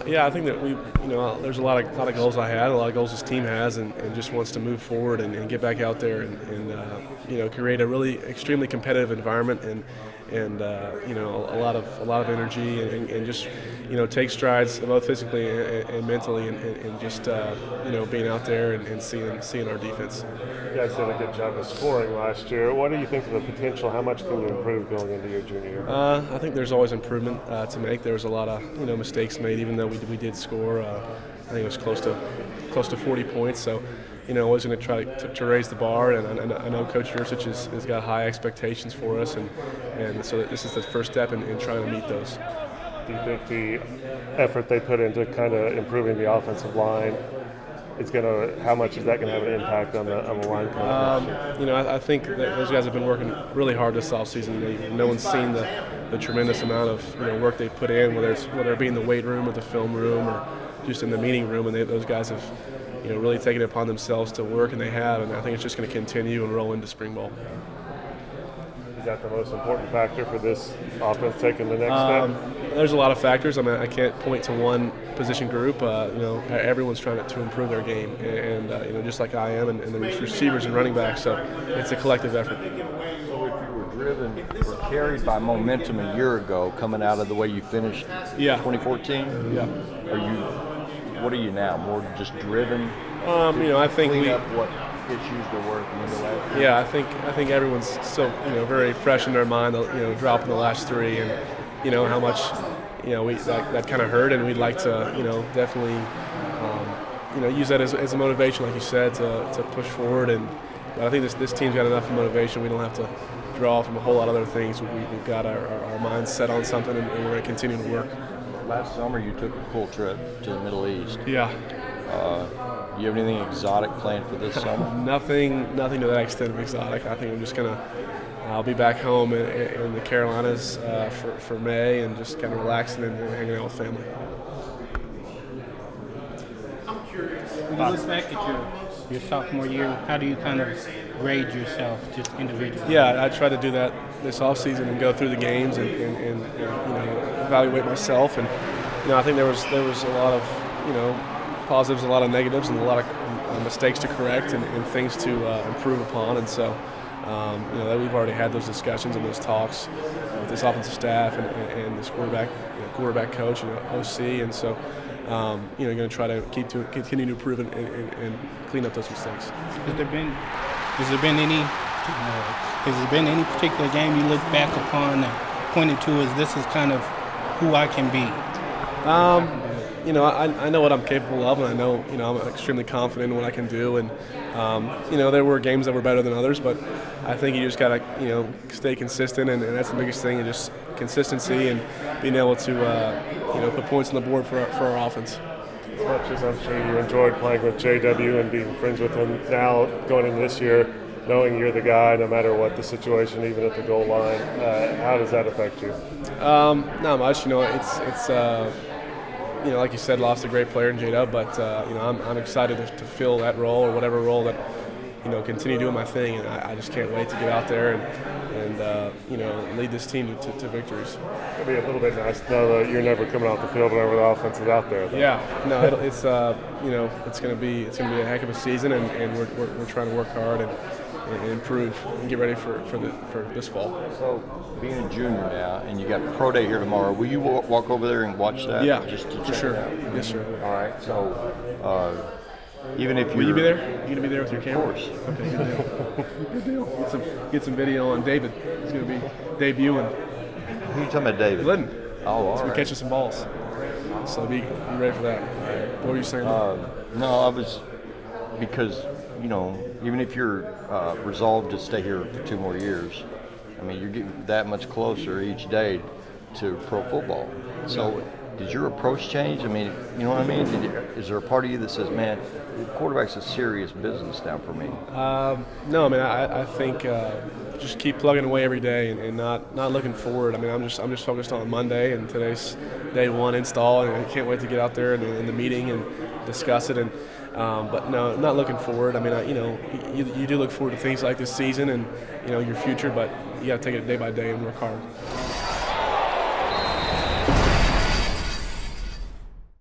Yeah, I think that there's a lot of goals I had, a lot of goals this team has, and just wants to move forward and get back out there and create a really extremely competitive environment and a lot of energy and just take strides both physically and mentally and just being out there and seeing our defense. You guys did a good job of scoring last year. What do you think of the potential? How much can you improve going into your junior year? I think there's always improvement to make. There was a lot of mistakes made, even though we did score. I think it was close to 40 points. So always going to try to raise the bar. And I know Coach Yurcich has got high expectations for us, and so this is the first step in trying to meet those. Do you think the effort they put into kind of improving the offensive line how much is that going to have an impact on the line coming up? I think that those guys have been working really hard this offseason. No one's seen the tremendous amount of work they've put in, whether it be in the weight room or the film room or just in the meeting room, and those guys have really taken it upon themselves to work, and they have, and I think it's just going to continue and roll into spring ball. Is that the most important factor for this offense taking the next step? There's a lot of factors. I mean, I can't point to one position group. Everyone's trying to improve their game, and just like I am, and the receivers and running backs. So it's a collective effort. So if you were driven or carried by momentum a year ago, coming out of the way you finished 2014, what are you now? More just driven? I think clean up what issues there were at the end of last year? Yeah, I think everyone's still very fresh in their mind. Dropping the last three, and how much that kind of hurt, and we'd like to definitely use that as a motivation, like you said, to push forward. But I think this team's got enough motivation. We don't have to draw from a whole lot of other things. We've got our minds set on something, and we're going to continue to work. Last summer, you took a cool trip to the Middle East. Yeah. Do you have anything exotic planned for this summer? Nothing to that extent of exotic. I think I'll be back home in the Carolinas for May and just kind of relaxing and hanging out with family. I'm curious. When you look back at your sophomore year, how do you kind of grade yourself just individually? Yeah, I try to do that this offseason and go through the games and evaluate myself. And I think there was a lot of positives, a lot of negatives, and a lot of mistakes to correct and things to improve upon. And so that we've already had those discussions and those talks with this offensive staff and this quarterback coach and OC. And so going to try to continue to improve and clean up those mistakes. Has there been any particular game you look back upon and pointed to as this is kind of who I can be? I know what I'm capable of, and I know I'm extremely confident in what I can do. And there were games that were better than others, but I think you just gotta stay consistent, and that's the biggest thing, and just consistency and being able to put points on the board for our offense. As much as I'm sure you enjoyed playing with JW and being friends with him, now going into this year, knowing you're the guy no matter what the situation, even at the goal line, how does that affect you? Not much. It's like you said, lost a great player in J-Dub, but I'm excited to fill that role or whatever role that continue doing my thing, and I just can't wait to get out there and lead this team to victories. It'll be a little bit nice to know that you're never coming off the field whenever the offense is out there, though. Yeah, no, it's going to be a heck of a season, and we're trying to work hard and improve and get ready for this fall. So, being a junior now, and you got pro day here tomorrow, will you walk over there and watch that? Yeah, just to for sure. Yes, sir. All right. So, even if will you be there? You going to be there with your camera? Of course. Okay, good deal. Good deal. Get some video on David. He's going to be debuting. Who are you talking about, David? Glidden. Oh, all He's going to right. catch us some balls. So be ready for that. What were you saying? No, I was because even if you're resolved to stay here for 2 more years, I mean, you're getting that much closer each day to pro football. So, did your approach change? I mean, you know what I mean? Is there a part of you that says, man, quarterback's a serious business now for me? No, I mean, I think just keep plugging away every day and not looking forward. I mean, I'm just focused on Monday, and today's day one install, and I can't wait to get out there in the meeting and discuss it. And but no, not looking forward. I mean, you do look forward to things like this season and your future, but you got to take it day by day and work hard.